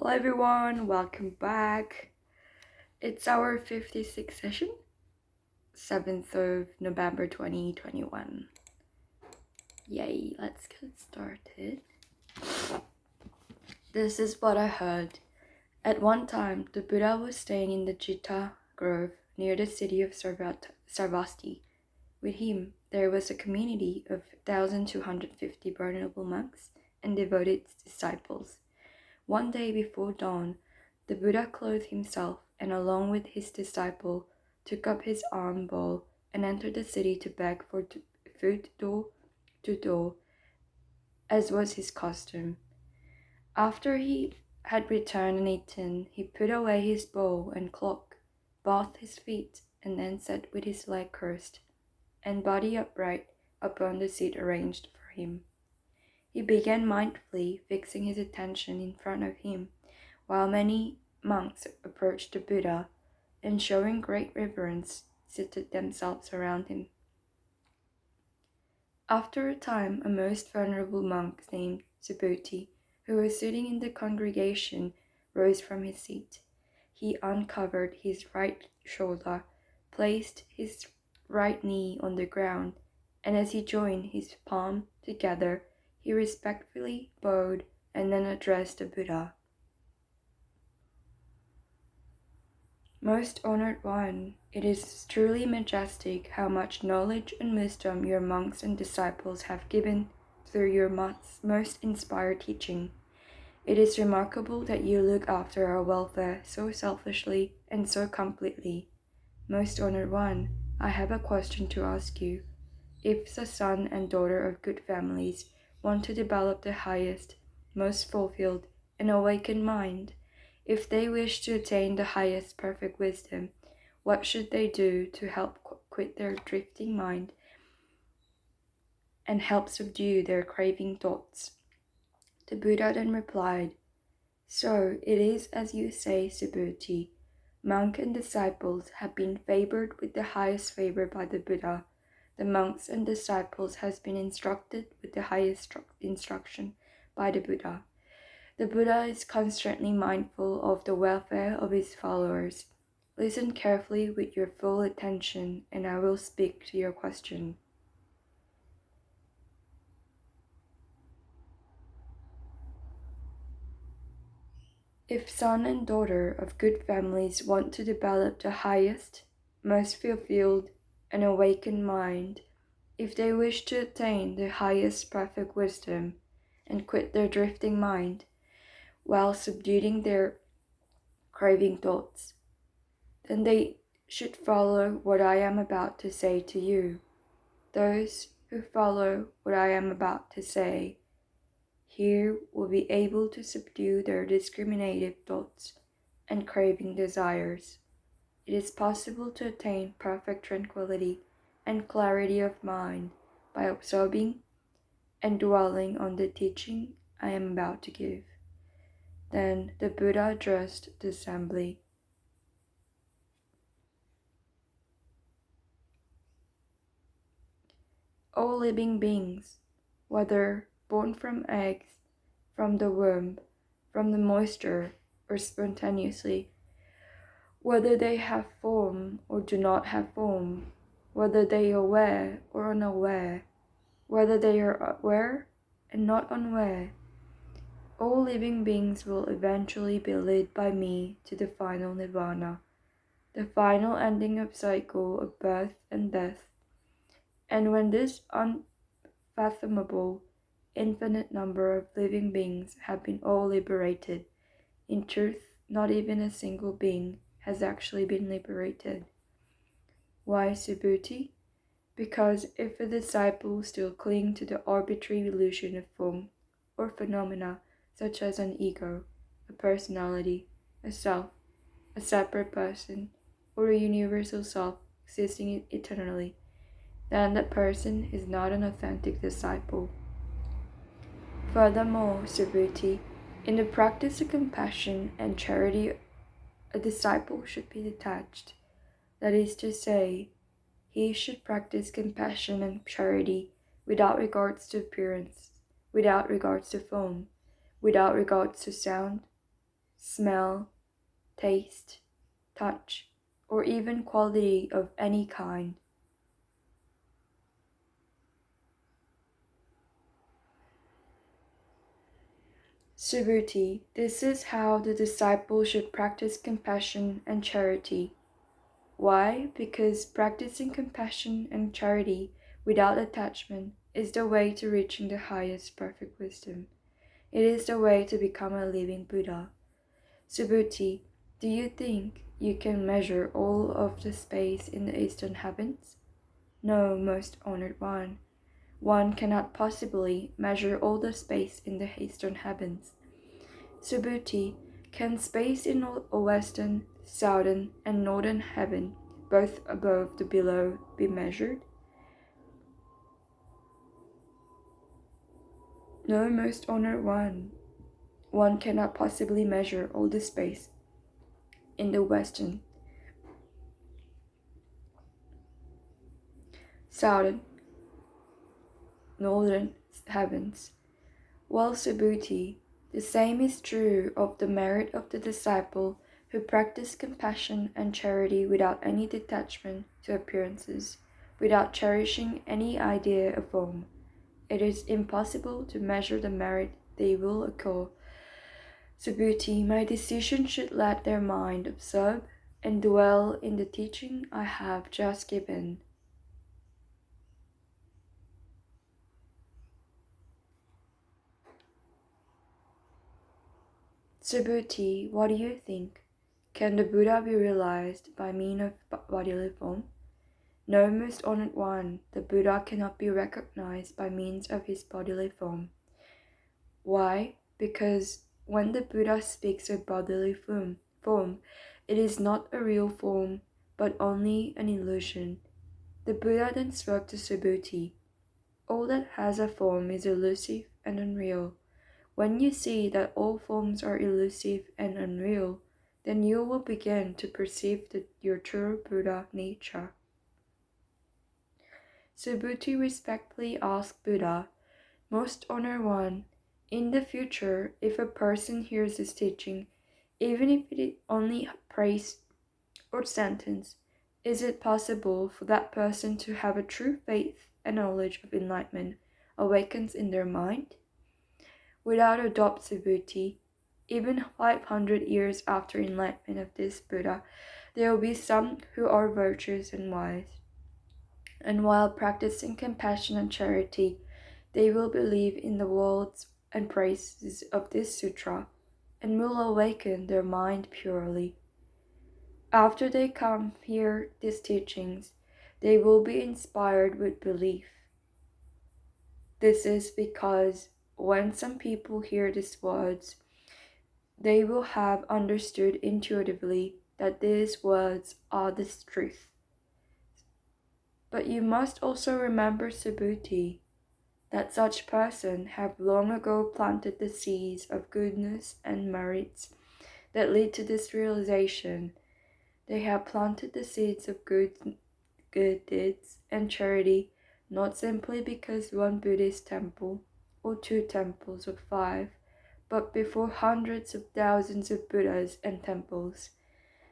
Hello everyone, welcome back. It's our 56th session, 7th of November 2021. Yay, let's get started. This is what I heard. At one time, the Buddha was staying in the Chitta Grove near the city of Sarvasti. With him, there was a community of 1,250 venerable monks and devoted disciples. One day before dawn, the Buddha clothed himself and along with his disciple took up his alms bowl and entered the city to beg for food door to door, as was his custom. After he had returned and eaten, he put away his bowl and cloak, bathed his feet, and then sat with his leg crossed and body upright upon the seat arranged for him. He began mindfully fixing his attention in front of him, while many monks approached the Buddha and, showing great reverence, seated themselves around him. After a time, a most venerable monk named Subhuti, who was sitting in the congregation, rose from his seat. He uncovered his right shoulder, placed his right knee on the ground, and as he joined his palm together, he respectfully bowed and then addressed the Buddha. Most honored one, it is truly majestic how much knowledge and wisdom your monks and disciples have given through your most inspired teaching. It is remarkable that you look after our welfare so selfishly and so completely. Most honored one, I have a question to ask you. If the son and daughter of good families want to develop the highest, most fulfilled, and awakened mind, if they wish to attain the highest perfect wisdom, what should they do to help quit their drifting mind and help subdue their craving thoughts? The Buddha then replied, So it is as you say, Subhuti. Monk and disciples have been favored with the highest favor by the Buddha. The monks and disciples has been instructed with the highest instruction by the Buddha. The Buddha is constantly mindful of the welfare of his followers. Listen carefully with your full attention, and I will speak to your question. If son and daughter of good families want to develop the highest, most fulfilled, and awakened mind, if they wish to attain the highest perfect wisdom and quit their drifting mind, while subduing their craving thoughts, then they should follow what I am about to say to you. Those who follow what I am about to say here will be able to subdue their discriminative thoughts and craving desires. It is possible to attain perfect tranquility and clarity of mind by absorbing and dwelling on the teaching I am about to give. Then the Buddha addressed the assembly. All living beings, whether born from eggs, from the womb, from the moisture, or spontaneously, whether they have form or do not have form, whether they are aware or unaware, whether they are aware and not unaware, all living beings will eventually be led by me to the final nirvana, the final ending of cycle of birth and death. And when this unfathomable, infinite number of living beings have been all liberated, in truth, not even a single being has actually been liberated. Why, Subhuti? Because if a disciple still cling to the arbitrary illusion of form or phenomena such as an ego, a personality, a self, a separate person, or a universal self existing eternally, then that person is not an authentic disciple. Furthermore, Subhuti, in the practice of compassion and charity, a disciple should be detached. That is to say, he should practice compassion and charity without regards to appearance, without regards to form, without regards to sound, smell, taste, touch, or even quality of any kind. Subhuti, this is how the disciple should practice compassion and charity. Why? Because practicing compassion and charity without attachment is the way to reaching the highest perfect wisdom. It is the way to become a living Buddha. Subhuti, do you think you can measure all of the space in the eastern heavens? No, most honored one. One cannot possibly measure all the space in the eastern heavens. Subhuti, can space in a western, southern, and northern heaven, both above and below, be measured? No, most honored one. One cannot possibly measure all the space in the western, southern, northern heavens. Well, Subhuti, the same is true of the merit of the disciple who practice compassion and charity without any detachment to appearances, without cherishing any idea of form. It is impossible to measure the merit they will occur. Subhuti, my decision should let their mind absorb and dwell in the teaching I have just given. Subhuti, what do you think? Can the Buddha be realized by means of bodily form? No, most honored one, the Buddha cannot be recognized by means of his bodily form. Why? Because when the Buddha speaks of bodily form, it is not a real form, but only an illusion. The Buddha then spoke to Subhuti. All that has a form is elusive and unreal. When you see that all forms are elusive and unreal, then you will begin to perceive your true Buddha nature. Subhuti respectfully asked Buddha, Most Honored One, in the future, if a person hears this teaching, even if it is only praise or sentence, is it possible for that person to have a true faith and knowledge of enlightenment awakens in their mind? Without a doubt, Subhuti, even 500 years after enlightenment of this Buddha, there will be some who are virtuous and wise. And while practicing compassion and charity, they will believe in the words and praises of this sutra and will awaken their mind purely. After they come hear these teachings, they will be inspired with belief. This is because when some people hear these words, they will have understood intuitively that these words are the truth. But you must also remember, Subhuti, that such persons have long ago planted the seeds of goodness and merits that lead to this realization. They have planted the seeds of good deeds and charity, not simply because one Buddhist temple or 2 temples or 5, but before hundreds of thousands of Buddhas and temples.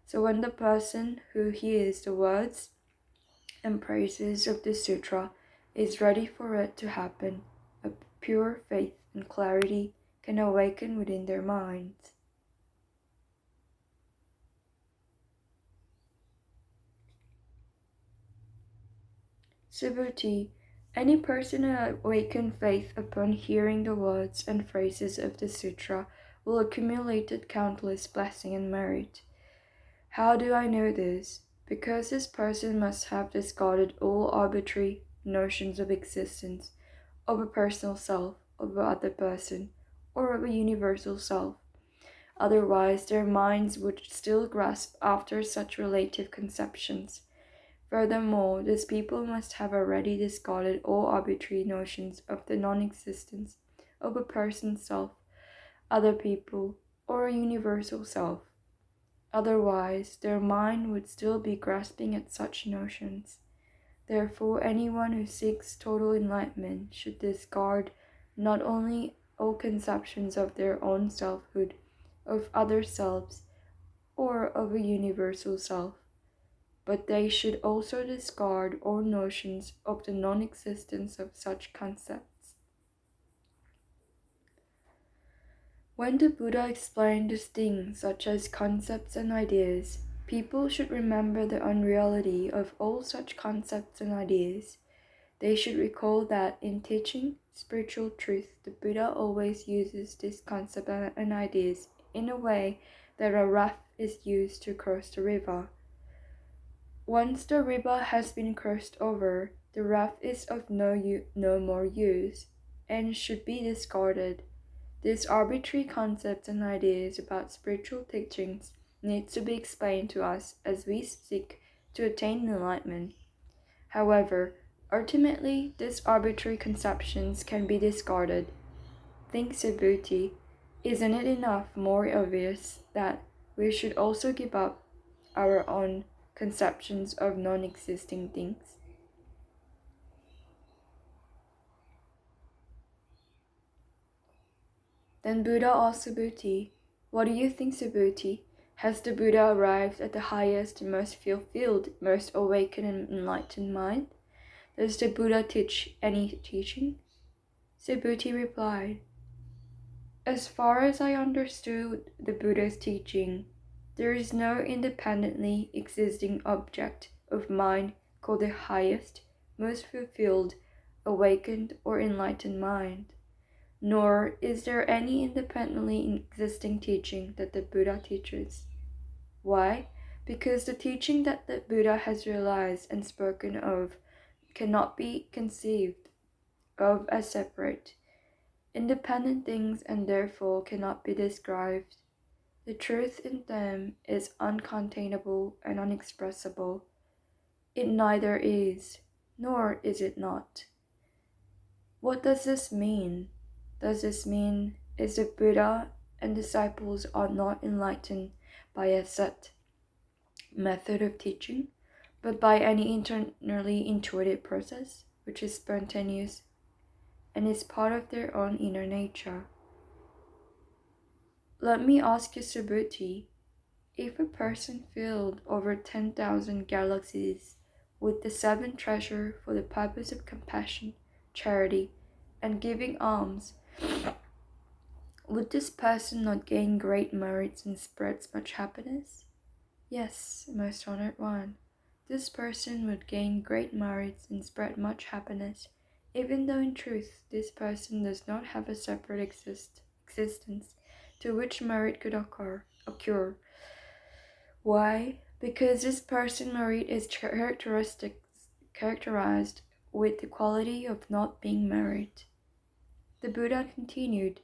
So when the person who hears the words and praises of the sutra is ready for it to happen, a pure faith and clarity can awaken within their minds. Subhuti, any person who awakens faith upon hearing the words and phrases of the sutra will accumulate countless blessing and merit. How do I know this? Because this person must have discarded all arbitrary notions of existence, of a personal self, of other person, or of a universal self. Otherwise, their minds would still grasp after such relative conceptions. Furthermore, these people must have already discarded all arbitrary notions of the non-existence of a person's self, other people, or a universal self. Otherwise, their mind would still be grasping at such notions. Therefore, anyone who seeks total enlightenment should discard not only all conceptions of their own selfhood, of other selves, or of a universal self, but they should also discard all notions of the non-existence of such concepts. When the Buddha explained these things such as concepts and ideas, people should remember the unreality of all such concepts and ideas. They should recall that in teaching spiritual truth, the Buddha always uses this concept and ideas in a way that a raft is used to cross the river. Once the river has been crossed over, the raft is of no more use and should be discarded. These arbitrary concepts and ideas about spiritual teachings need to be explained to us as we seek to attain enlightenment. However, ultimately, these arbitrary conceptions can be discarded. Think Subhuti, isn't it enough more obvious that we should also give up our own conceptions of non-existing things? Then Buddha asked Subhuti, what do you think, Subhuti? Has the Buddha arrived at the highest, most fulfilled, most awakened and enlightened mind? Does the Buddha teach any teaching? Subhuti replied, as far as I understood the Buddha's teaching, there is no independently existing object of mind called the highest, most fulfilled, awakened, or enlightened mind. Nor is there any independently existing teaching that the Buddha teaches. Why? Because the teaching that the Buddha has realized and spoken of cannot be conceived of as separate, independent things and therefore cannot be described. The truth in them is uncontainable and unexpressible. It neither is, nor is it not. What does this mean? Does this mean is the Buddha and disciples are not enlightened by a set method of teaching, but by any internally intuitive process, which is spontaneous and is part of their own inner nature? Let me ask you, Subhuti, if a person filled over 10,000 galaxies with the seven treasure for the purpose of compassion, charity, and giving alms, would this person not gain great merits and spread much happiness? Yes, most honored one. This person would gain great merits and spread much happiness, even though in truth this person does not have a separate existence to which merit could occur. Why? Because this person merit is characterized with the quality of not being merit. The Buddha continued,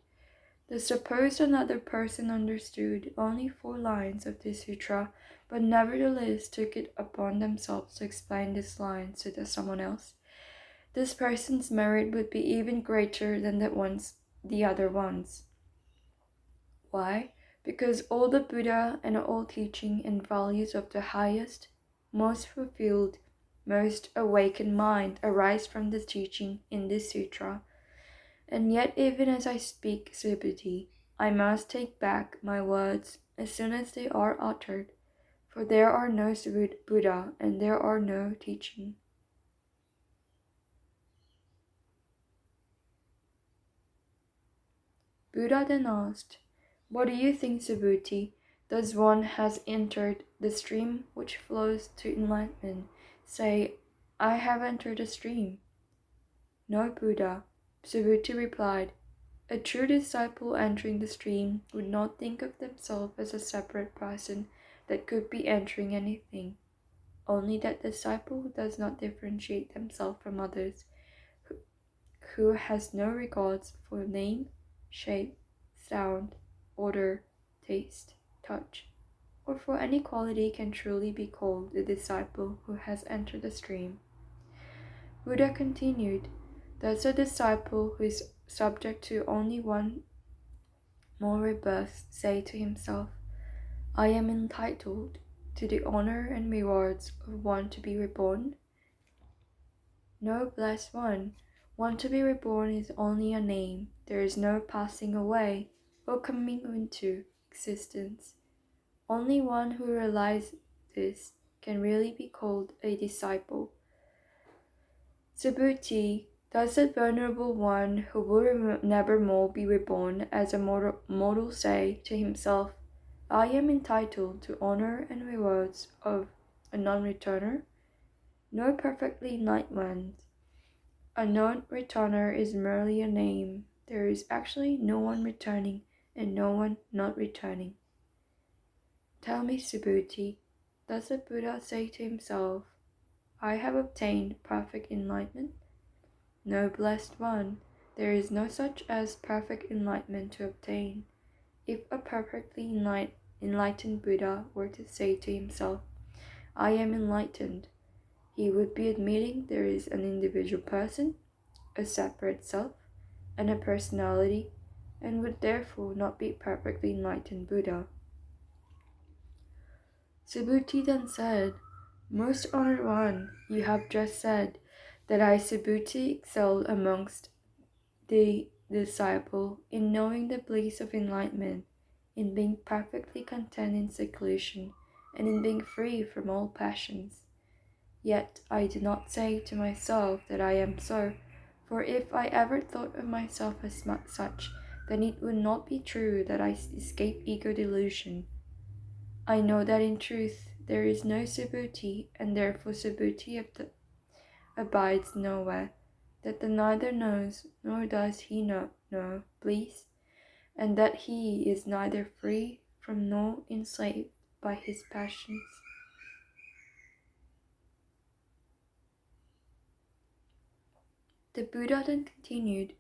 suppose another person understood only 4 lines of this sutra, but nevertheless took it upon themselves to explain these lines to someone else. This person's merit would be even greater than the other ones. Why? Because all the Buddha and all teaching and values of the highest, most fulfilled, most awakened mind arise from the teaching in this sutra. And yet even as I speak, Subhuti, I must take back my words as soon as they are uttered, for there are no Buddha and there are no teaching. Buddha then asked, what do you think, Subhuti? Does one has entered the stream which flows to enlightenment say, I have entered the stream? No, Buddha. Subhuti replied, a true disciple entering the stream would not think of themselves as a separate person that could be entering anything, only that disciple does not differentiate themselves from others, who has no regards for name, shape, sound, odor, taste, touch, or for any quality can truly be called the disciple who has entered the stream. Buddha continued, thus a disciple who is subject to only one more rebirth say to himself, I am entitled to the honor and rewards of one to be reborn? No, blessed one, one to be reborn is only a name. There is no passing away or coming into. existence. Only one who realizes this can really be called a disciple. Subhuti, thus the venerable one who will never more be reborn as a mortal say to himself, I am entitled to honor and rewards of a non-returner? No perfectly enlightened one. A non-returner is merely a name. There is actually no one returning and no one not returning. Tell me, Subhuti, does the Buddha say to himself, I have obtained perfect enlightenment? No, blessed one, there is no such as perfect enlightenment to obtain. If a perfectly enlightened Buddha were to say to himself, I am enlightened, he would be admitting there is an individual person, a separate self, and a personality, and would therefore not be perfectly enlightened Buddha. Subhuti then said, Most honored one, you have just said that I, Subhuti, excel amongst the disciple in knowing the bliss of enlightenment, in being perfectly content in seclusion, and in being free from all passions. Yet I do not say to myself that I am so, for if I ever thought of myself as such, then it would not be true that I escape ego delusion. I know that in truth there is no Subhuti, and therefore Subhuti abides nowhere, that the neither knows nor does he know bliss, and that he is neither free from nor enslaved by his passions. The Buddha then continued,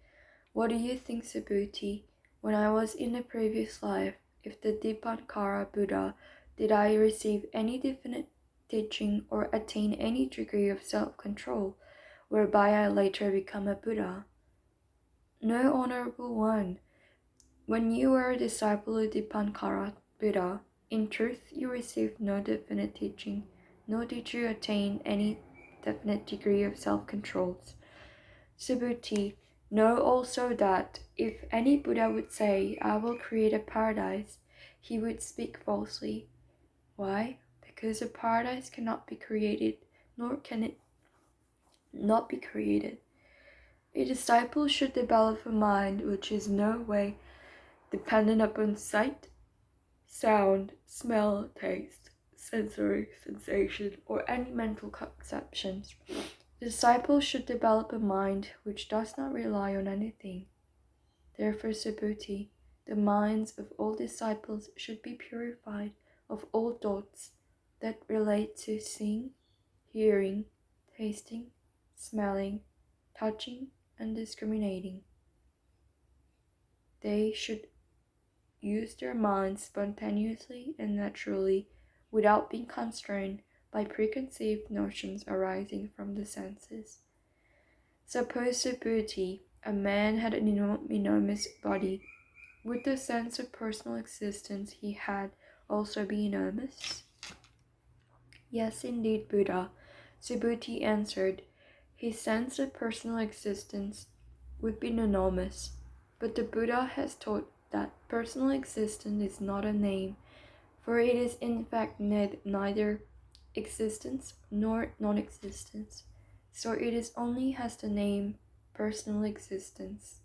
What do you think, Subhuti? When I was in a previous life, if the Dipankara Buddha, did I receive any definite teaching or attain any degree of self-control, whereby I later become a Buddha? No, honorable one. When you were a disciple of Dipankara Buddha, in truth you received no definite teaching, nor did you attain any definite degree of self-control. Subhuti, know also that if any Buddha would say, I will create a paradise, he would speak falsely. Why? Because a paradise cannot be created, nor can it not be created. A disciple should develop a mind which is no way dependent upon sight, sound, smell, taste, sensory sensation, or any mental conceptions. The disciple should develop a mind which does not rely on anything. Therefore, Subhuti, the minds of all disciples should be purified of all thoughts that relate to seeing, hearing, tasting, smelling, touching, and discriminating. They should use their minds spontaneously and naturally without being constrained by preconceived notions arising from the senses. Suppose, Subhuti, a man had an enormous body. Would the sense of personal existence he had also be enormous? Yes, indeed, Buddha. Subhuti answered, his sense of personal existence would be enormous, but the Buddha has taught that personal existence is not a name, for it is in fact neither existence nor non-existence, so it is only has the name personal existence.